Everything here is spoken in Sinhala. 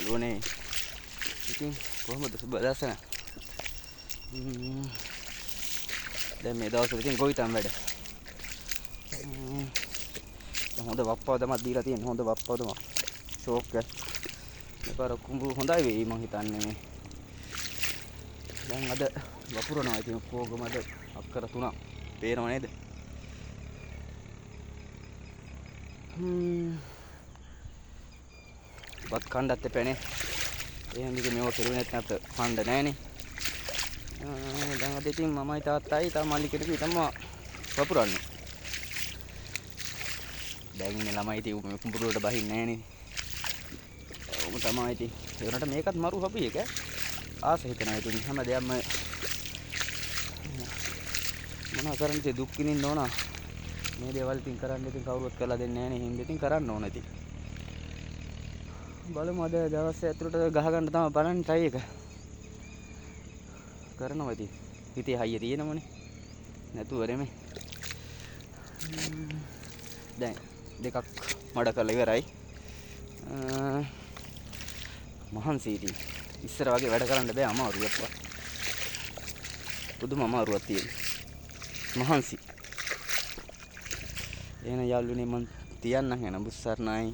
යාළුවනේ ඉතින් කොහොමද සුබ දවසන දැන් මේ දවස්වල ඉතින් ගොවිතැන් වැඩ හොඳ වප්පවදමක් දීලා තියෙන හොඳ වප්පවදමක් ෂෝක් එක මේපාර කුඹු හොඳයි වෙයි මං හිතන්නේ දැන් අද වපුරනවා ඉතින් ඔක්කොගම අද අක්කර 3ක් පේනව නේද බත් කණ්ඩත් එපැනේ එහෙනම් ඉතින් මේව කෙරුවේ නැත්නම් කණ්ඩ නැහනේ දැන් අද ඉතින් මමයි තාත්තයි තා මල්ලිකට තමයි වපුරන්නේ දැන් ඉන්නේ ළමයි ඉතින් මේ කුඹුර වලට බහින්නේ නැහනේ ඔව් තමයි ඉතින් ඒ වුණාට මේකත් මරු හොබි එක ආස හිතනවා ඉතින් හැම දෙයක්ම මොනවා කරන්නේ ඉතින් දුක් විඳින්න ඕන මේ දේවල් ඉතින් කරන්න ඉතින් කවුරුවත් කරලා දෙන්නේ නැහැ නේ හින්දා ඉතින් කරන්න ඕන ඉතින් බලමු අද දවස් ඇතුළත ගහ ගන්න තමයි බලන්නේ try එක කරනවා ඉතින් හිතේ හයිය තියෙනවනේ නැතුව රෙමේ දැන් දෙකක් මඩ කරලා ඉවරයි මහන්සි ඉතින් ඉස්සර වගේ වැඩ කරන්න බෑ අමාරුයි අප්පා පුදුම අමාරුවක් තියෙන මහන්සි එහෙනම් යාළුවනේ මං තියන්නම් එහෙනම් බුස්සර්ණයි